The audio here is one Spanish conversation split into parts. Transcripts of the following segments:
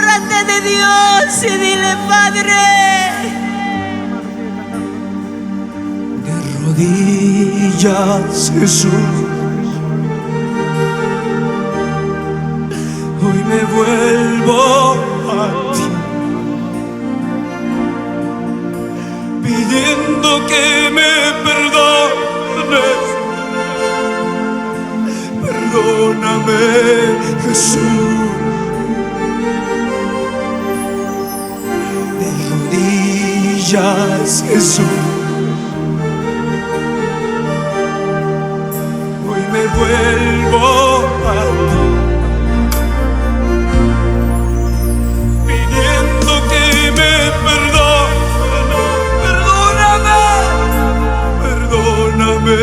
Agárrate de Dios y dile: Padre. De rodillas, Jesús, hoy me vuelvo a ti, pidiendo que me perdones. Perdóname, Jesús. De rodillas, Jesús, hoy me vuelvo a ti, pidiendo que me perdones. Perdóname, perdóname,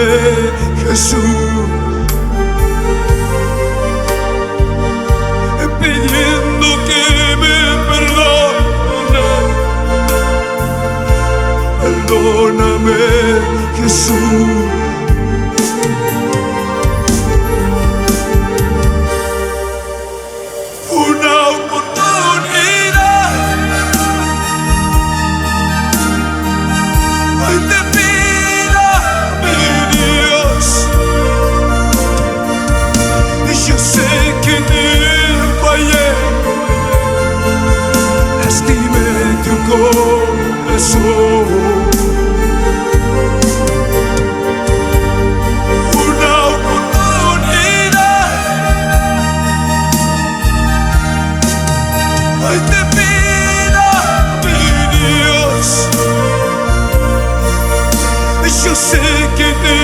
Jesús. Pidiendo que me perdones. Perdóname, Jesús. Una oportunidad, hoy te pido, mi Dios, y yo sé que te fallé, lastimé tu corazón. Hoy te pido, mi Dios, yo sé que te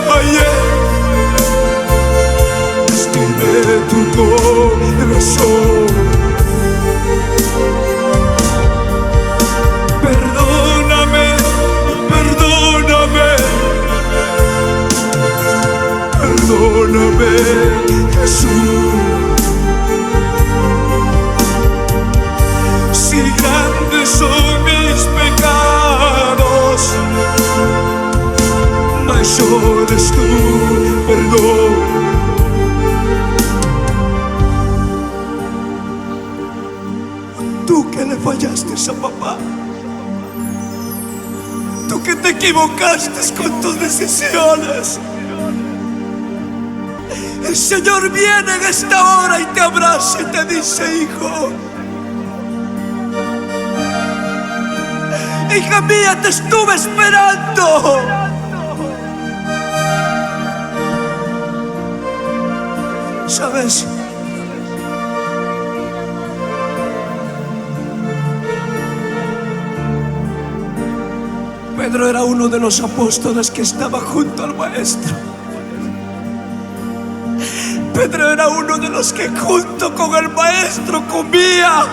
fallé, lastimé tu corazón. Perdóname, perdóname, perdóname, Jesús. Si grandes son mis pecados, mayor es tu perdón. Tú que le fallaste a papá, tú que te equivocaste con tus decisiones, el Señor viene en esta hora y te abraza y te dice: hijo, hija mía, te estuve esperando. ¿Sabes? Pedro era uno de los apóstoles que estaba junto al Maestro. Pedro era uno de los que junto con el Maestro comía.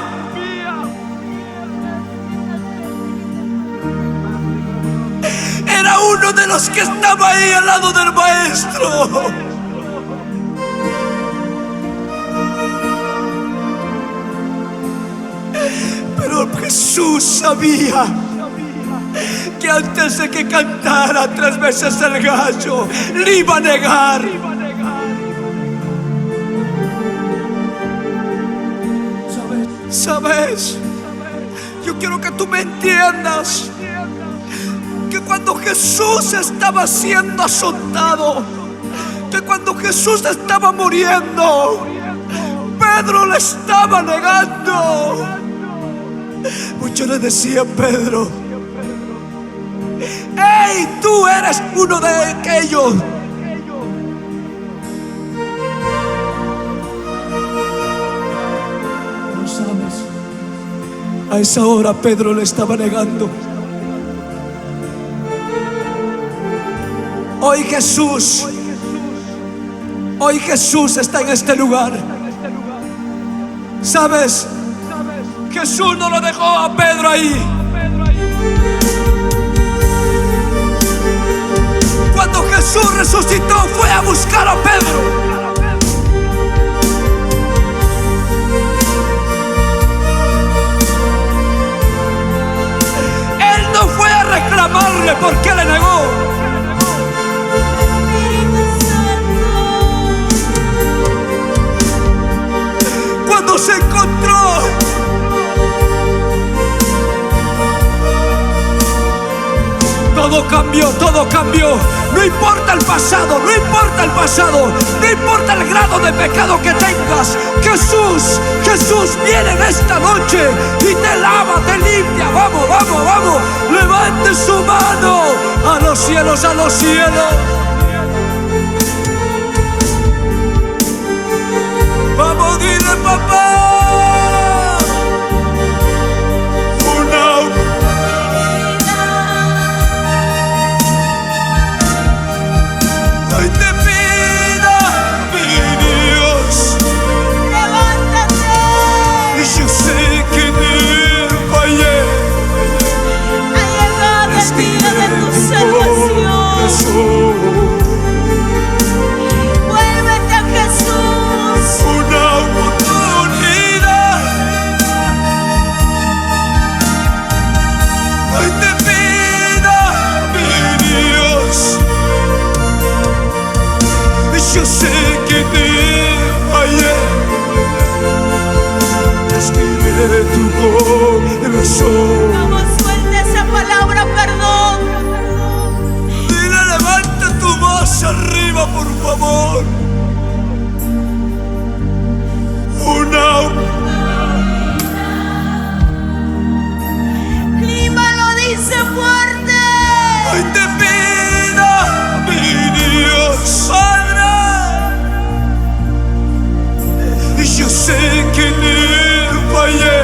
Era uno de los que estaba ahí al lado del Maestro. Pero Jesús sabía que antes de que cantara 3 veces el gallo, le iba a negar. ¿Sabes? Yo quiero que tú me entiendas que cuando Jesús estaba siendo azotado, que cuando Jesús estaba muriendo, Pedro le estaba negando. Muchos le decían: Pedro, ¡hey! Tú eres uno de aquellos. No sabes, a esa hora Pedro le estaba negando. Hoy Jesús está en este lugar. ¿Sabes? Jesús no lo dejó a Pedro ahí. Cuando Jesús resucitó, fue a buscar a Pedro. Él no fue a reclamarle por qué le negó. Cuando se encontró Todo cambió, todo cambió. No importa el pasado, no importa el pasado, no importa el grado de pecado que tengas. Jesús viene en esta noche y te lava, te limpia. Vamos, vamos, vamos. Levante su mano a los cielos, a los cielos. Vamos, dile, papá. Vuélvete a Jesús. Una oportunidad. Hoy te pido, mi Dios. Yo sé que te fallé. Escribe tu corazón. Vamos, suelta esa palabra, perdón. Arriba, por favor. Lima lo dice fuerte. Hoy te pido, mi Dios, Padre. Y yo sé que le fallé.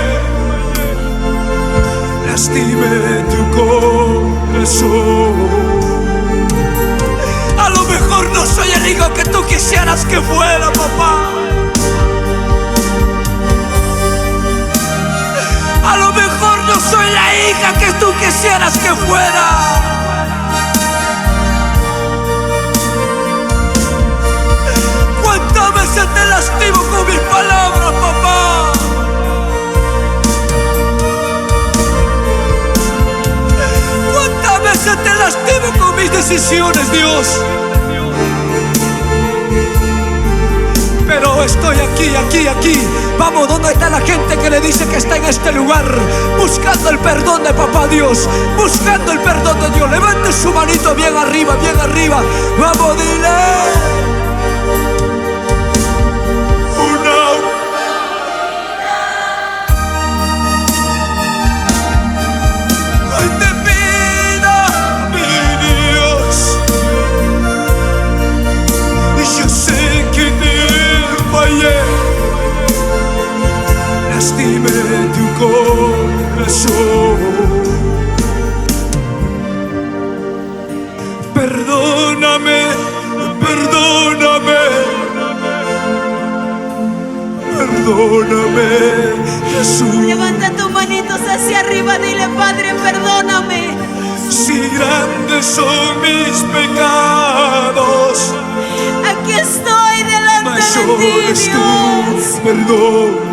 Lastimé tu corazón. A lo mejor no soy el hijo que tú quisieras que fuera, papá. A lo mejor no soy la hija que tú quisieras que fuera. ¿Cuántas veces te lastimo con mis palabras, papá? ¿Cuántas veces te lastimo con mis decisiones, Dios? Pero estoy aquí. Vamos, ¿dónde está la gente que le dice que está en este lugar? Buscando el perdón de papá Dios. Buscando el perdón de Dios. Levante su manito bien arriba, bien arriba. Vamos, dile. Lastime tu corazón. Perdóname, perdóname, perdóname, Jesús. Levanta tus manitos hacia arriba, dile, Padre, perdóname. Si grandes son mis pecados, aquí estoy delante de ti, mayor es tu Dios. perdón.